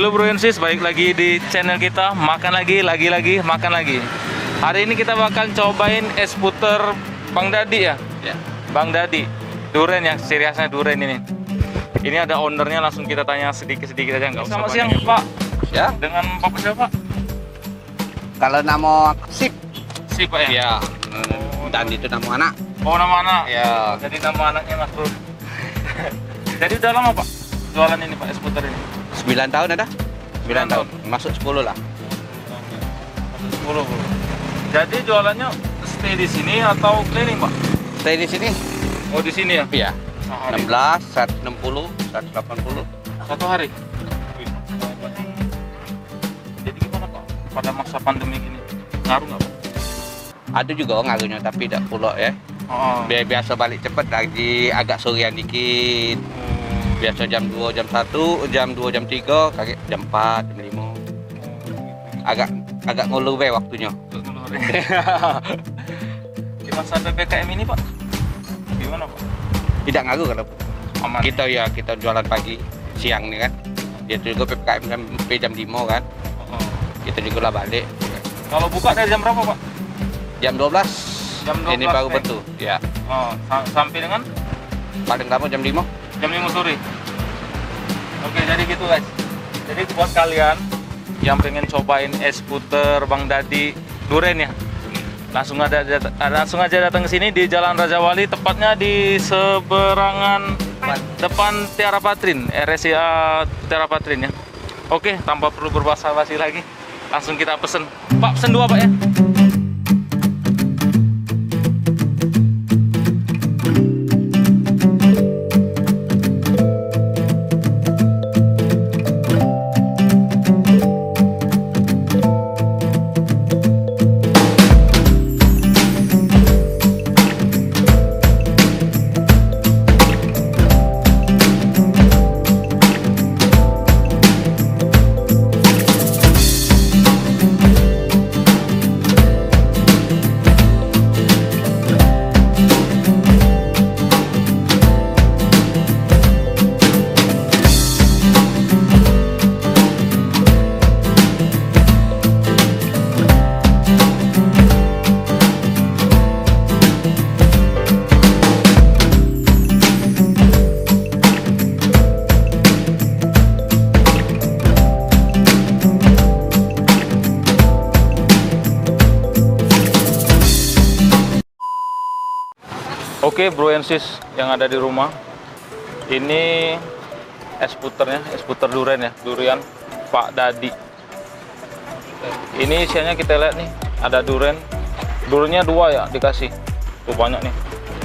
Halo Bro and Sis, balik lagi di channel kita. Makan lagi, makan lagi. Hari ini kita bakal cobain es puter Bang Dadi ya? Ya. Bang Dadi, durian ya, ciri khasnya durian ini. Ini ada ownernya, langsung kita tanya sedikit-sedikit aja, nggak usah. Selamat siang Pak. Ya. Dengan Bapak siapa Pak? Kalau nama Sip. Si Pak ya? Ya. Dan itu nama anak. Oh, nama anak? Ya. Jadi nama anaknya Mas Bro. Jadi udah lama Pak jualan ini Pak, es puter ini? 9 tahun ada? 9 tahun. Masuk 10 lah. 10 Bro. Jadi jualannya stay di sini atau keliling Pak? Stay di sini. Oh, di sini ya? Iya. Sehari. 16, 160, 180. Satu hari? Jadi gimana Pak? Pada masa pandemi ini ngaruh nggak Pak? Ada juga ngaruhnya tapi tidak pula ya. Oh. Biasa balik cepat lagi agak sorean dikit. Biasa jam 2, jam 1, jam 2, jam 3, kaget jam 4, jam 5. Agak ngulur be waktunya. Di masa PPKM ini Pak, gimana Pak? Tidak ngaruh kalau Aman. kita jualan pagi, siang nih kan. Dia juga PPKM sampai jam 5 kan. Oh. Kita juga lah balik. Kalau buka dari jam berapa Pak? Jam 12. Jam 12 Ini baru nih. betul. Ya. Oh, sampai dengan Paling lama jam 5. jam 5 sore. Oke, jadi gitu guys. Jadi buat kalian yang pengen cobain es puter Bang Dadi durian ya, langsung aja datang ke sini di Jalan Raja Wali, tepatnya di seberangan depan Tiara Patrin, RSCA Tiara Patrin ya. Oke, tanpa perlu berbasa-basi lagi, langsung kita pesen. Pak, pesen 2 Pak ya. Oke Bro and Sis yang ada di rumah, ini es puternya, es puter durian ya, durian Pak Dadi. Ini isiannya kita lihat nih, ada duriannya 2 ya dikasih, tuh banyak nih.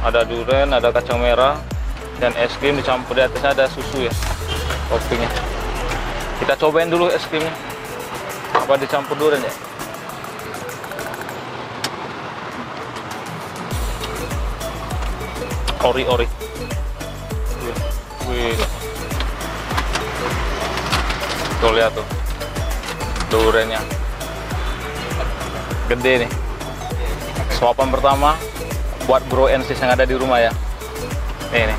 Ada durian, ada kacang merah, dan es krim dicampur, di atasnya ada susu ya, toppingnya. Kita cobain dulu es krimnya, apa dicampur durian ya. Ori. Wih. Tuh lihat tuh. Duriannya. Gede nih. Suapan pertama buat Bro and Sis yang ada di rumah ya. Nih.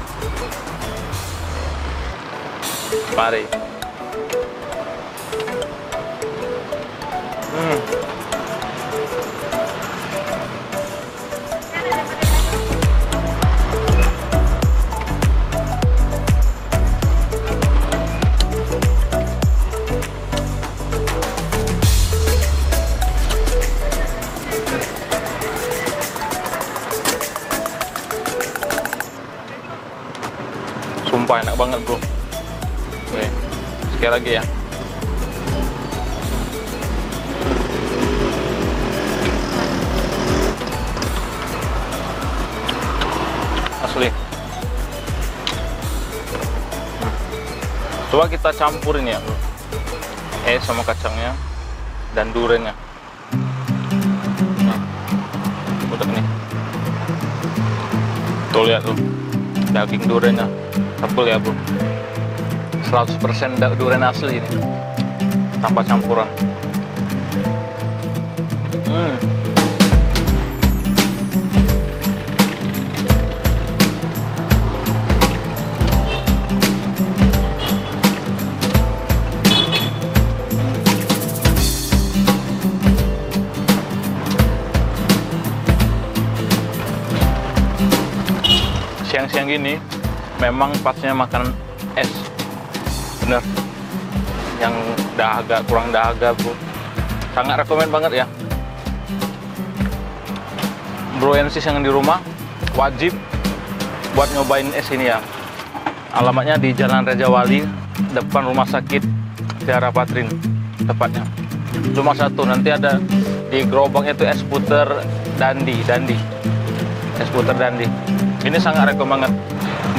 Mari. Sumpah enak banget bro. Oke, sekali lagi ya. Asli. Coba kita campurin ya bro. Sama kacangnya dan duriannya. Udah nih. Tuh lihat tuh. Daging duriannya tebel ya bro, 100% durian asli ini, tanpa campuran. gini memang pasnya makan es, bener. Yang dahaga, kurang dahaga bro, sangat rekomen banget ya. Bro and sis yang di rumah wajib buat nyobain es ini ya. Alamatnya di Jalan Raja Wali, depan rumah sakit Tiara Patrin tepatnya. Cuma satu, nanti ada di gerobaknya itu es puter Dandi. Es puter Dandi. Ini sangat rekomen banget.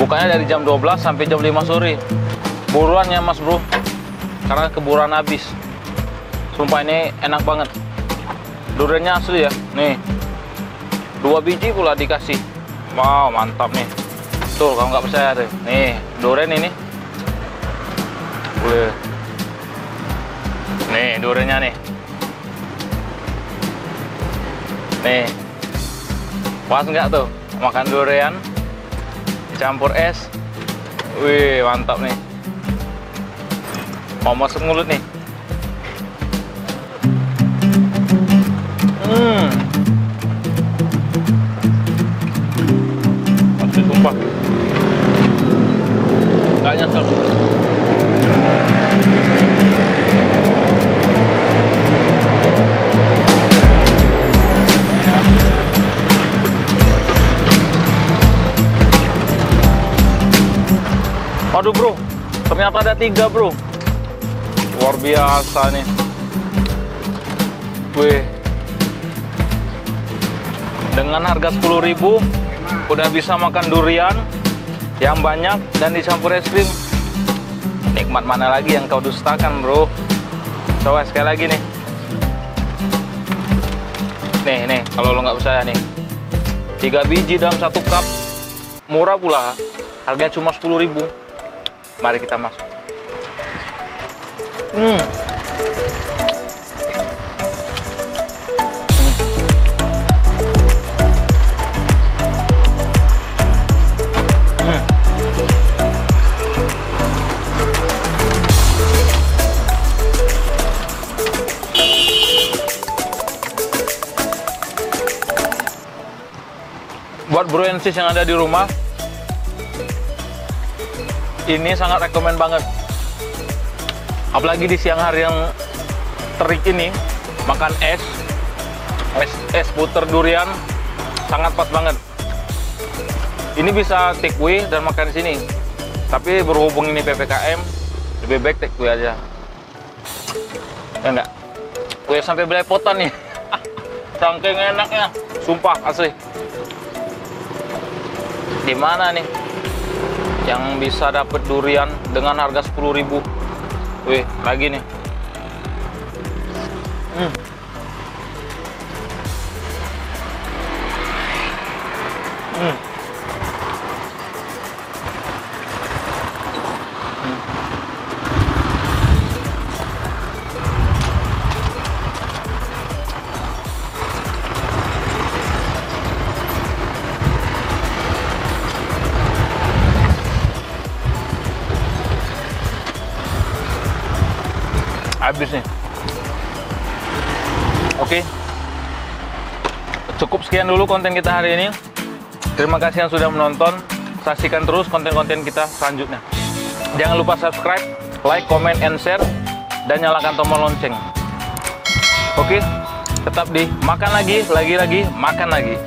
Bukanya dari jam 12 sampai jam 5 sore. Buruan ya mas bro, karena keburuan habis. Sumpah ini enak banget. Duriannya asli ya. Nih, 2 biji pula dikasih. Wow, mantap nih. Tuh, kalau nggak percaya deh. Nih, durian ini. Wih. Nih, duriannya nih. Nih. Pas nggak tuh makan durian campur es? Wih, mantap nih. Mau masuk mulut nih. Masih sumpah. Nggak nyesel. Waduh bro, ternyata ada 3 bro. Luar biasa nih. Wih. Dengan harga 10.000 udah bisa makan durian yang banyak dan dicampur es krim. Nikmat mana lagi yang kau dustakan bro? Coba sekali lagi nih. Nih, kalau lo nggak percaya nih. 3 biji dalam 1 cup. Murah pula. Harganya cuma 10.000. Mari kita masuk. Buat bro and sis yang ada di rumah, ini sangat rekomen banget. Apalagi di siang hari yang terik ini, makan es puter durian sangat pas banget. Ini bisa take away dan makan di sini. Tapi berhubung ini PPKM, lebih baik take away aja. Ya enggak? Gue sampai belepotan nih. Saking enaknya, sumpah asli. Di mana nih yang bisa dapet durian dengan harga 10.000? Wih, lagi nih. Habis nih. Oke. Cukup sekian dulu konten kita hari ini. Terima kasih yang sudah menonton. Saksikan terus konten-konten kita selanjutnya. Jangan lupa subscribe, like, comment, and share, dan nyalakan tombol lonceng. Oke, tetap di makan lagi, makan lagi.